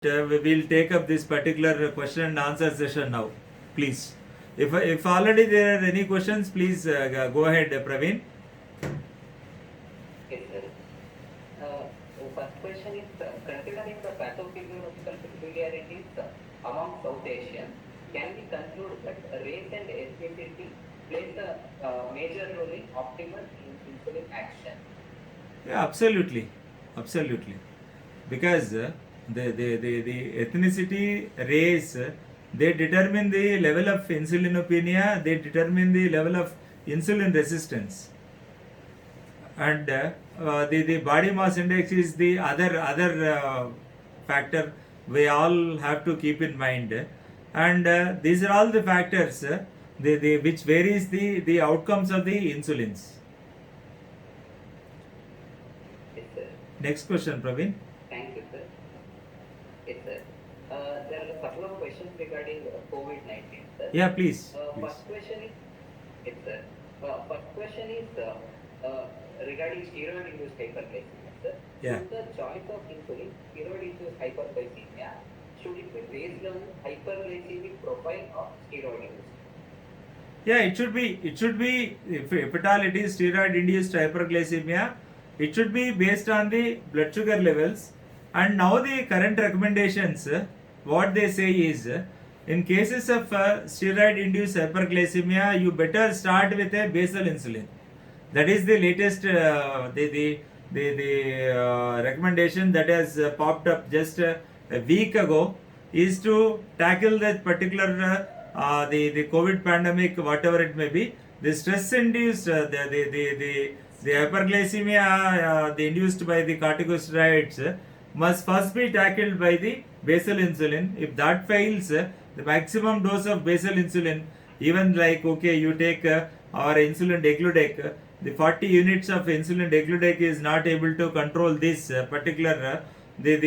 We will take up this particular question and answer session now. Please. If already there are any questions, please go ahead, Praveen. Yes, sir. The first question is, considering the pathophysiological peculiarities among South Asians, can we conclude that race and ethnicity plays a major role in optimal insulin action? Yeah, absolutely. Absolutely. Because the ethnicity, race, they determine the level of insulinopenia, they determine the level of insulin resistance. And the body mass index is the other factor we all have to keep in mind, and these are all the factors the which varies the outcomes of the insulins. Yes, sir. Next question, Praveen. Thank you, sir. Yes, sir. There are a couple of questions regarding COVID-19, sir. Yeah, please. First question is, yes, sir. First question is regarding steroid-induced hyperglycemia, sir. Yeah. Should the choice of insulin, steroid-induced hyperglycemia, should it be based on hyperglycemic profile or steroid-induced? Yeah, it should be. It should be if at all it is steroid-induced hyperglycemia, it should be based on the blood sugar levels. And now the current recommendations, what they say is, in cases of steroid-induced hyperglycemia, you better start with a basal insulin. That is the latest the recommendation that has popped up just a week ago, is to tackle that particular the COVID pandemic, whatever it may be, the stress induced the hyperglycemia the induced by the corticosteroids must first be tackled by the basal insulin. If that fails, the maximum dose of basal insulin, even like okay, you take our insulin degludec, the 40 units of insulin degludec is not able to control this particular the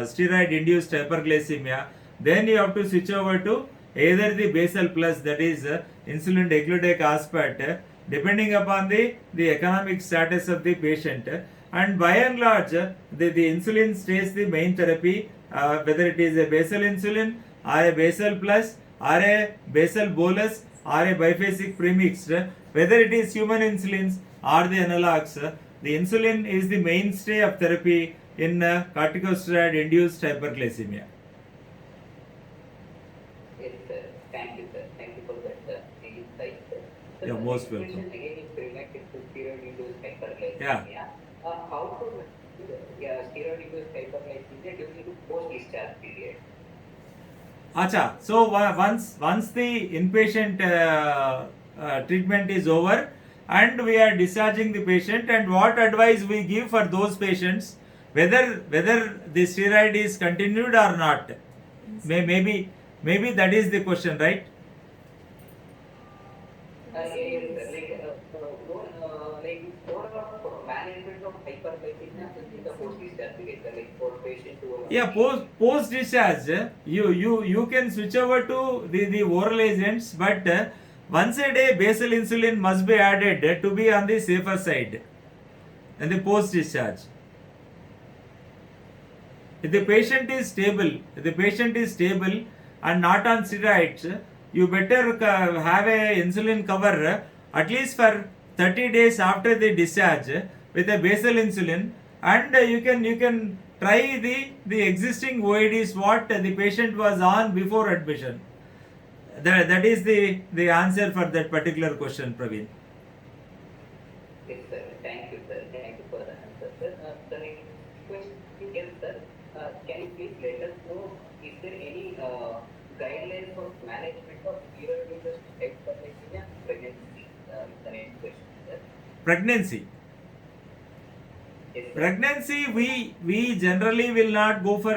steroid induced hyperglycemia. Then you have to switch over to either the basal plus, that is insulin degludec aspart, depending upon the economic status of the patient. And by and large, the insulin stays the main therapy, whether it is a basal insulin or a basal plus or a basal bolus or a biphasic premixed, whether it is human insulins or the analogs, the insulin is the mainstay of therapy in corticosteroid induced hyperglycemia. Yes, sir. Thank you, sir. Thank you for that insight, sir. So You're the most next question welcome. again is related to steroid-induced hyperglycemia. Yeah. How to manage steroid-induced hyperglycemia during the post-discharge period? Acha. So once the inpatient treatment is over and we are discharging the patient, and what advice we give for those patients, whether the steroid is continued or not, maybe that is the question, right? Yes, sir. Like more of management of hyperglycemia in the post-discharge period, sir, like for patient who Yeah, post discharge, you can switch over to the oral agents, but once a day basal insulin must be added to be on the safer side in the post discharge. If the patient is stable and not on steroids, you better have a insulin cover at least for 30 days after the discharge with a basal insulin, and you can try the existing OADs what the patient was on before admission. That is the answer for that particular question, Praveen. Yes, sir. Thank you, sir. Thank you for the answer, sir. The next question is, sir, can you please let us know, is there any guidelines for management of steroid-induced hyperglycemia pregnancy? The next question, sir. Pregnancy. Yes, sir. Pregnancy, we generally will not go for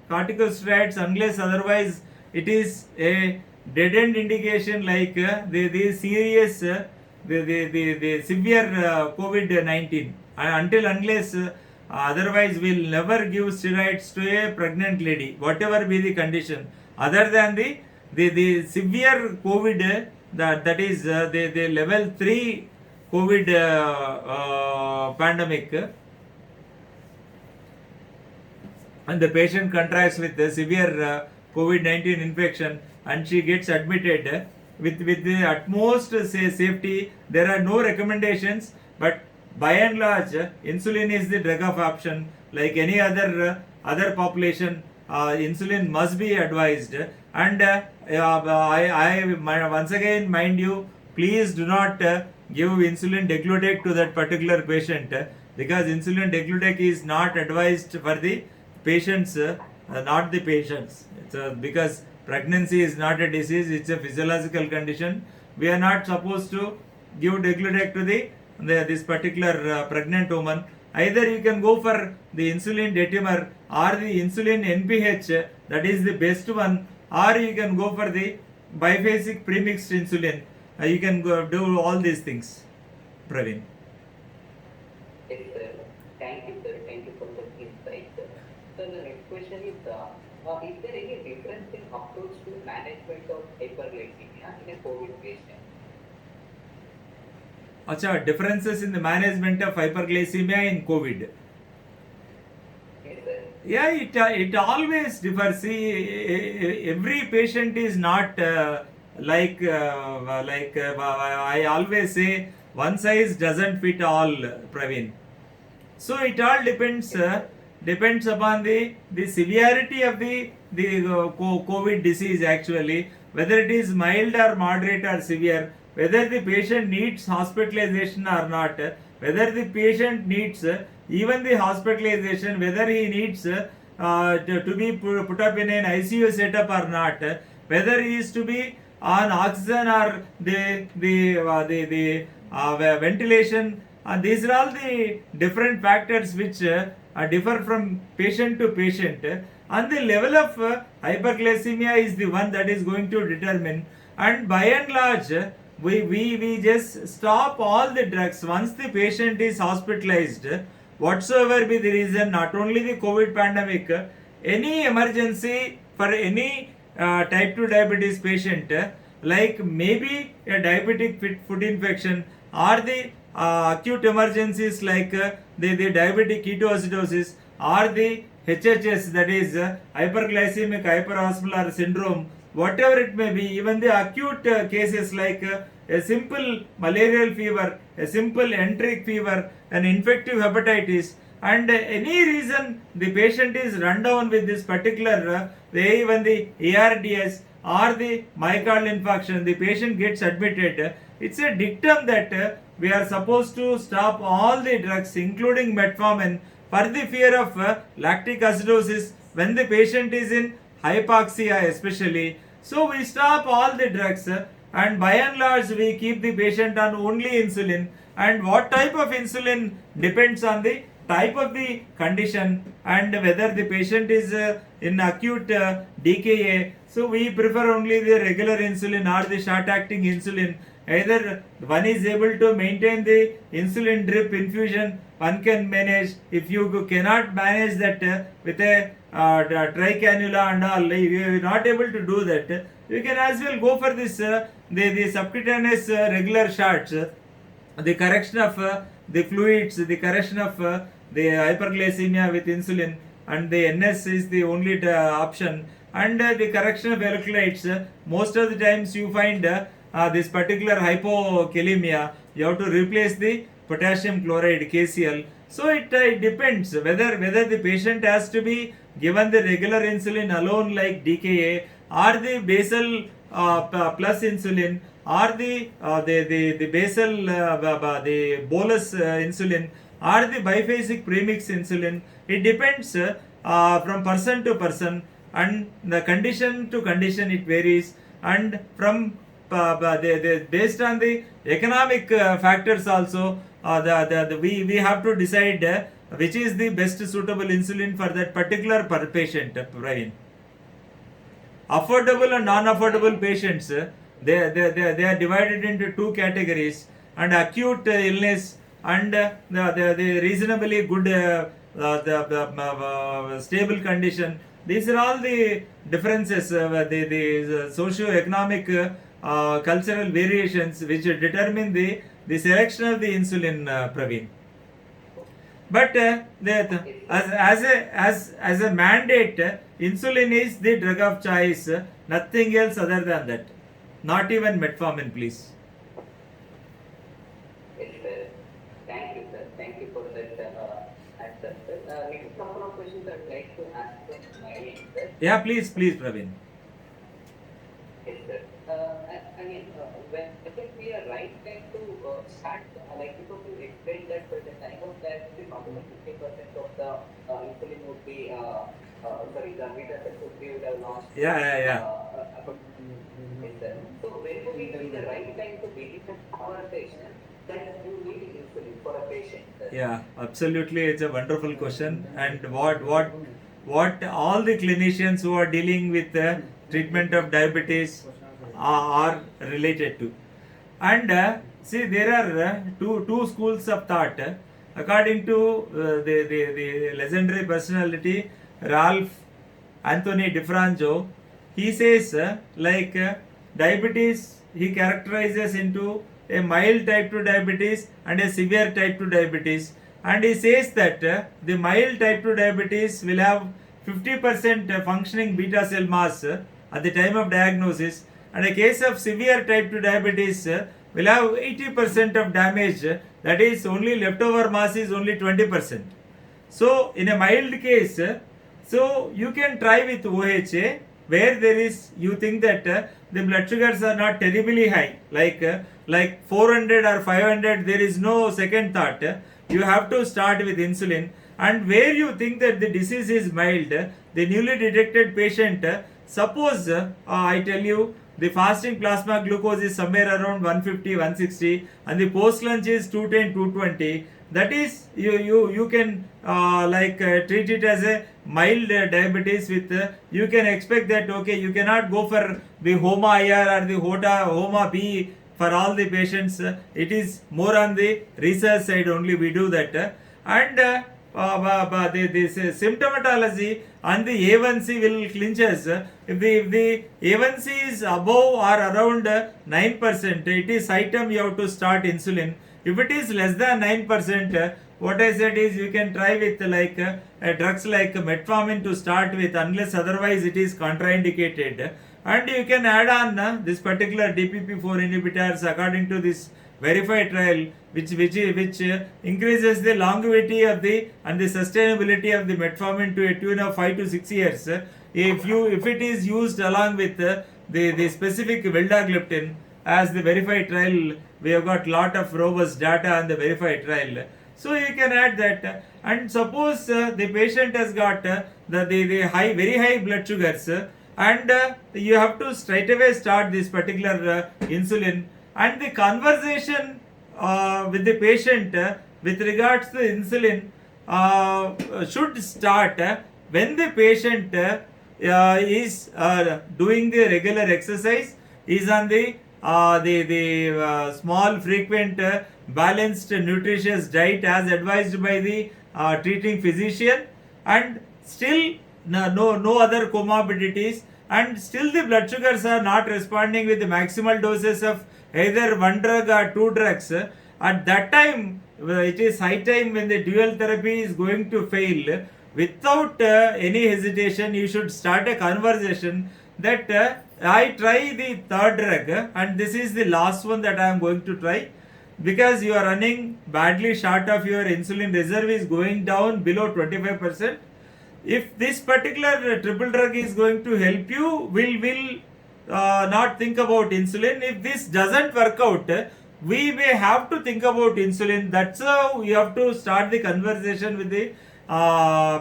corticosteroids unless otherwise it is a dead end indication, like the serious the severe COVID-19, until unless otherwise we'll never give steroids to a pregnant lady, whatever be the condition, other than the severe COVID, that is the level 3 COVID pandemic. and the patient contracts with a severe COVID-19 infection and she gets admitted with the utmost safety. There are no recommendations, but by and large, insulin is the drug of option. Like any other population, insulin must be advised. And once again mind you, please do not give insulin degludec to that particular patient because insulin degludec is not advised for the patients, not the patients. Because pregnancy is not a disease; it's a physiological condition. We are not supposed to give degludec to this particular pregnant woman. Either you can go for the insulin detimer or the insulin NPH, that is the best one, or you can go for the biphasic premixed insulin. You can do all these things, Praveen. Yes, sir. Thank you, sir. Thank you for the insight, sir. So the next question is there any difference in approach to management of hyperglycemia in a COVID patient? Acha, differences in the management of hyperglycemia in COVID. Yes, sir. Yeah, it always differs. See, every patient is not I always say one size doesn't fit all, Praveen. So it all depends upon the severity of the COVID disease actually, whether it is mild or moderate or severe, whether the patient needs hospitalization or not, whether the patient needs even the hospitalization, whether he needs to be put up in an ICU setup or not, whether he is to be on oxygen or the ventilation. These are all the different factors which differ from patient to patient. And the level of hyperglycemia is the one that is going to determine. And by and large, we just stop all the drugs once the patient is hospitalized, whatsoever be the reason, not only the COVID pandemic, any emergency for any type 2 diabetes patient, like maybe a diabetic foot infection or the acute emergencies like the diabetic ketoacidosis or the HHS, that is hyperglycemic hyperosmolar syndrome, whatever it may be, even the acute cases like a simple malarial fever, a simple enteric fever, an infective hepatitis, and any reason the patient is run down with this particular even the ARDS or the myocardial infarction, the patient gets admitted. It's a dictum that we are supposed to stop all the drugs including metformin for the fear of lactic acidosis when the patient is in hypoxia especially. So we stop all the drugs and by and large we keep the patient on only insulin. And what type of insulin depends on the type of the condition and whether the patient is in acute DKA. So we prefer only the regular insulin or the short acting insulin. Either one is able to maintain the insulin drip infusion, one can manage. If you cannot manage that with a tricannula and all, you are not able to do that, you can as well go for this the subcutaneous regular shots, the correction of the fluids, the correction of the hyperglycemia with insulin, and the NS is the only option, and the correction of electrolytes. Most of the times you find this particular hypokalemia, you have to replace the potassium chloride KCl. So it depends whether the patient has to be given the regular insulin alone like DKA or the basal plus insulin or the basal the bolus insulin or the biphasic premix insulin. It depends from person to person and the condition to condition it varies, and from based on the economic factors also we have to decide which is the best suitable insulin for that particular patient, Brian. Affordable and non-affordable patients, they are divided into two categories, and acute illness and the reasonably good stable condition. These are all the differences, the socio-economic cultural variations which determine the selection of the insulin, Praveen. But as a mandate, insulin is the drug of choice. Nothing else other than that. Not even metformin, please. Yes, sir. Thank you, sir. Thank you for that answer, sir. Next couple of questions I'd like to ask from my end, sir. Yeah, please, Praveen. Yes, sir. Again, when we are right time to start, like because you explained that by the time of that, the maximum 50% of the insulin would be, sorry, the beta cells would have launched. Yeah. Yes, sir. So when would it be the right time to begin the conversation that you need insulin for a patient, sir? Yeah, absolutely. It's a wonderful question. And what all the clinicians who are dealing with the treatment of diabetes are related to. And see, there are two schools of thought. According to the legendary personality Ralph Anthony DiFranco, he says diabetes he characterizes into a mild type 2 diabetes and a severe type 2 diabetes, and he says that the mild type 2 diabetes will have 50% functioning beta cell mass at the time of diagnosis, and a case of severe type 2 diabetes will have 80% of damage, that is only leftover mass is only 20%. So in a mild case, so you can try with OHA where there is, you think that the blood sugars are not terribly high, like 400 or 500, there is no second thought. You have to start with insulin. And where you think that the disease is mild, the newly detected patient, suppose I tell you the fasting plasma glucose is somewhere around 150, 160, and the post lunch is 210, 220. That is, you can treat it as a mild diabetes with, you can expect that, okay, you cannot go for the HOMA IR or the HOMA B for all the patients. It is more on the research side only we do that. And this symptomatology and the A1C will clinch us. If the A1C is above or around 9%, it is high time you have to start insulin. If it is less than 9%, what I said is you can try with drugs like metformin to start with, unless otherwise it is contraindicated. And you can add on this particular DPP4 inhibitors according to this verified trial, which increases the longevity of the and the sustainability of the metformin to a tune of 5 to 6 years. If it is used along with the specific vildagliptin as the verified trial, we have got lot of robust data on the verified trial. So you can add that. And suppose the patient has got the high, very high blood sugars, and you have to straight away start this particular insulin. And the conversation with the patient with regards to insulin should start when the patient is doing the regular exercise, is on the small, frequent, balanced, nutritious diet as advised by the treating physician, and still no other comorbidities, and still the blood sugars are not responding with the maximal doses of either one drug or two drugs. At that time, it is high time, when the dual therapy is going to fail, without any hesitation, you should start a conversation that I try the third drug and this is the last one that I am going to try, because you are running badly short of your insulin reserve is going down below 25%. If this particular triple drug is going to help you, will not think about insulin. If this doesn't work out, we may have to think about insulin. That's how you have to start the conversation with the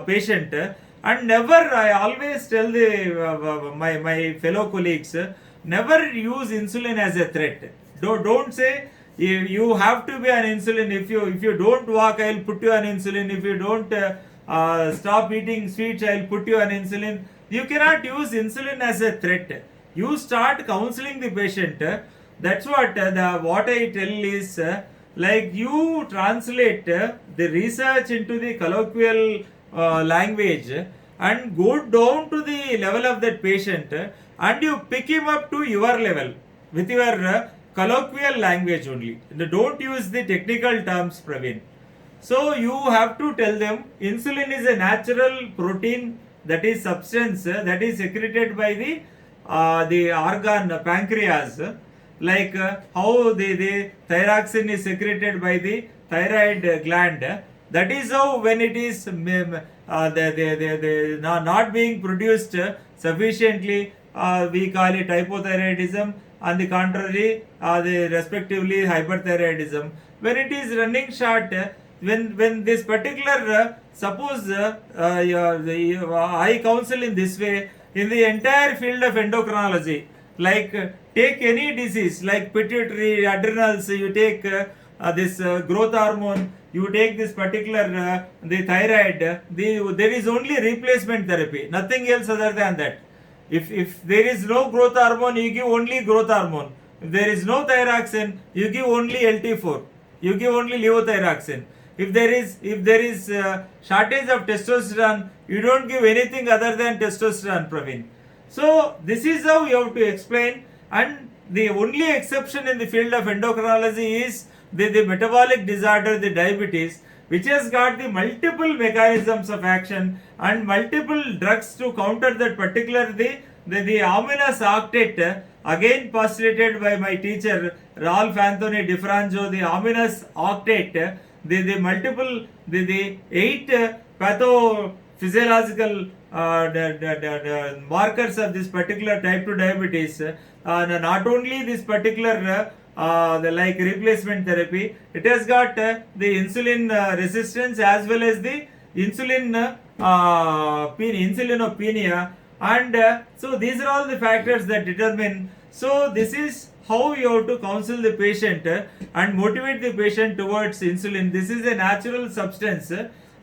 patient. And never, I always tell the my fellow colleagues, never use insulin as a threat. Don't say you have to be on insulin. If you don't walk, I'll put you on insulin. If you don't stop eating sweets, I'll put you on insulin. You cannot use insulin as a threat. You start counseling the patient. That's what I tell is, like, you translate the research into the colloquial language and go down to the level of that patient, and you pick him up to your level with your colloquial language only. Don't use the technical terms, Praveen. So you have to tell them insulin is a natural protein, that is substance that is secreted by the organ pancreas, like how the thyroxine is secreted by the thyroid gland. That is how when it is not being produced sufficiently, we call it hypothyroidism. On the contrary, the respectively hyperthyroidism. When it is running short, when this particular suppose I counsel in this way in the entire field of endocrinology, like take any disease like pituitary, adrenals, you take this growth hormone, you take this particular the thyroid, there is only replacement therapy, nothing else other than that. If there is no growth hormone, you give only growth hormone. If there is no thyroxine, you give only LT4. You give only levothyroxine. If there is shortage of testosterone, you don't give anything other than testosterone, Praveen. So this is how you have to explain. And the only exception in the field of endocrinology is the metabolic disorder, the diabetes, which has got the multiple mechanisms of action and multiple drugs to counter that particular the ominous octet, again postulated by my teacher Ralph Anthony DiFranco, the ominous octet, the multiple the 8 pathophysiological markers of this particular type 2 diabetes. Not only this particular the like replacement therapy, it has got the insulin resistance as well as the insulinopenia, and so these are all the factors that determine. So this is how you have to counsel the patient and motivate the patient towards insulin. This is a natural substance.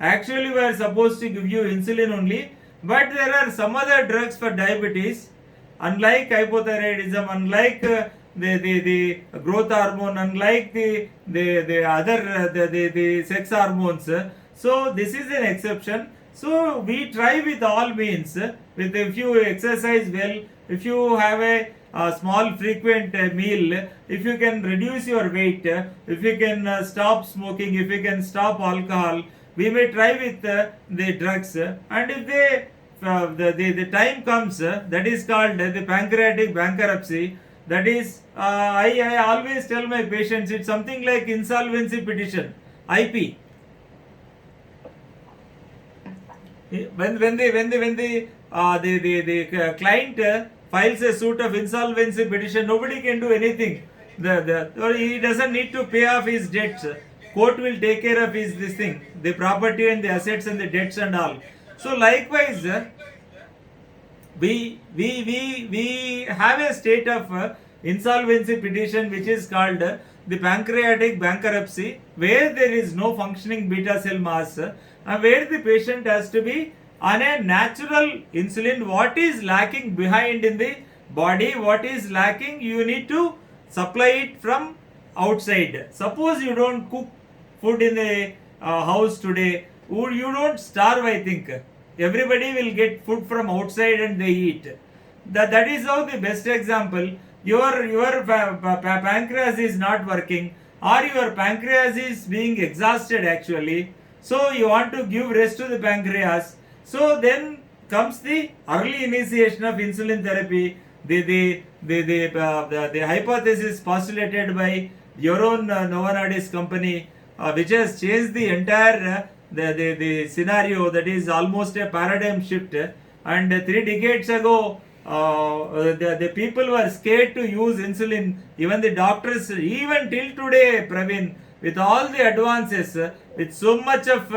Actually, we are supposed to give you insulin only, but there are some other drugs for diabetes, unlike hypothyroidism, unlike the growth hormone, unlike the other the sex hormones. So this is an exception. So we try with all means, with if you exercise well, if you have a small frequent meal, if you can reduce your weight, if you can stop smoking, if you can stop alcohol, we may try with the drugs. And if the time comes, that is called the pancreatic bankruptcy. That is, I always tell my patients, it's something like insolvency petition, IP. When the client files a suit of insolvency petition, nobody can do anything. He doesn't need to pay off his debts. Court will take care of his this thing, the property and the assets and the debts and all. So likewise, we have a state of insolvency petition which is called the pancreatic bankruptcy, where there is no functioning beta cell mass, where the patient has to be on a natural insulin. What is lacking behind in the body, what is lacking, you need to supply it from outside. Suppose you don't cook food in the house today, you don't starve, I think. Everybody will get food from outside and they eat. That is how the best example. Your pancreas is not working, or your pancreas is being exhausted actually. So you want to give rest to the pancreas. So then comes the early initiation of insulin therapy. The hypothesis postulated by Jeroen Novo Nordisk company, which has changed the entire the scenario, that is almost a paradigm shift. And 3 decades ago, the people were scared to use insulin. Even the doctors, even till today, Praveen, with all the advances, with so much of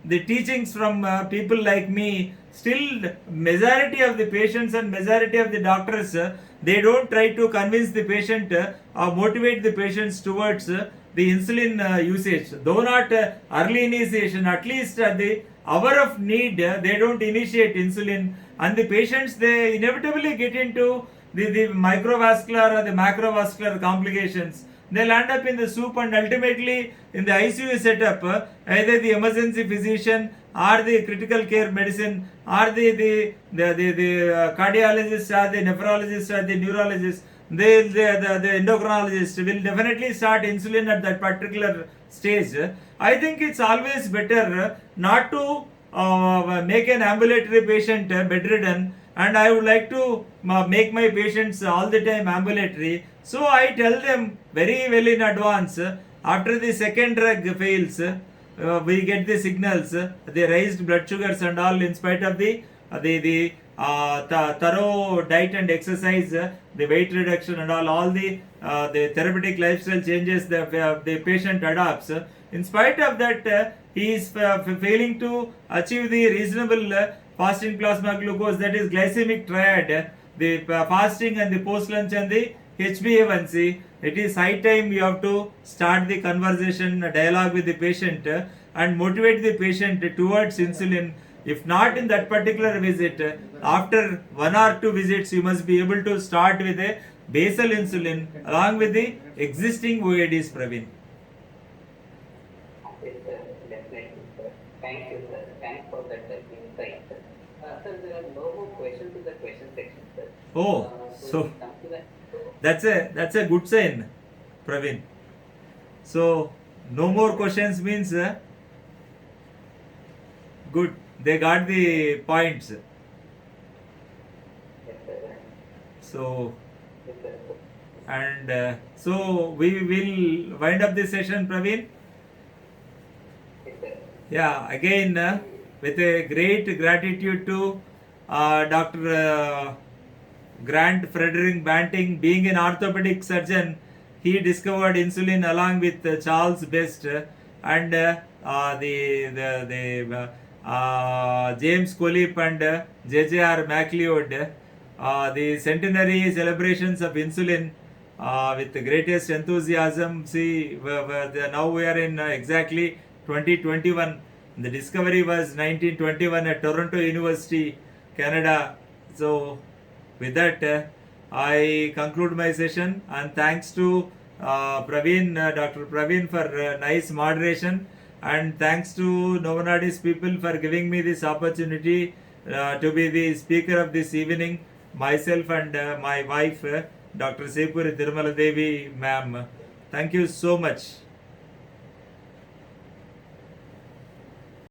the teachings from people like me, still majority of the patients and majority of the doctors, they don't try to convince the patient or motivate the patients towards the insulin usage. Though not early initiation, at least at the hour of need, they don't initiate insulin, and the patients, they inevitably get into the microvascular or the macrovascular complications. They'll end up in the soup, and ultimately in the ICU setup, either the emergency physician or the critical care medicine or the cardiologist or the nephrologist or the neurologist, the endocrinologist will definitely start insulin at that particular stage. I think it's always better not to make an ambulatory patient bedridden, and I would like to make my patients all the time ambulatory. So I tell them very well in advance. After the second drug fails, we get the signals, the raised blood sugars and all, in spite of the thorough diet and exercise, the weight reduction and all the therapeutic lifestyle changes the patient adopts. In spite of that, he is failing to achieve the reasonable fasting plasma glucose, that is glycemic triad, the fasting and the post lunch and the HbA1c. It is high time you have to start the conversation, dialogue with the patient, and motivate the patient towards insulin. If not in that particular visit, after 1 or 2 visits, you must be able to start with a basal insulin along with the existing OADs, Praveen. Yes, sir. Definitely, sir. Thank you, sir. Thanks for that insight. Sir, there are no more questions in the question section, sir. Oh, so we come to the that's a good sign, Praveen. So no more questions means good. They got the points. yes, sir. So Yes, sir. and so we will wind up this session, Praveen. Yes, sir. Yeah, again, with a great gratitude to Dr. Grant Frederick Banting, being an orthopedic surgeon, he discovered insulin along with Charles Best and James Colip and J.J.R. MacLeod. The centenary celebrations of insulin with the greatest enthusiasm. See, now we are in exactly 2021. The discovery was 1921 at Toronto University, Canada. So, with that, I conclude my session, and thanks to Dr. Praveen for nice moderation, and thanks to Novanadis people for giving me this opportunity to be the speaker of this evening. Myself and my wife, Dr. Sepuri Tirumala Devi, ma'am. Thank you so much.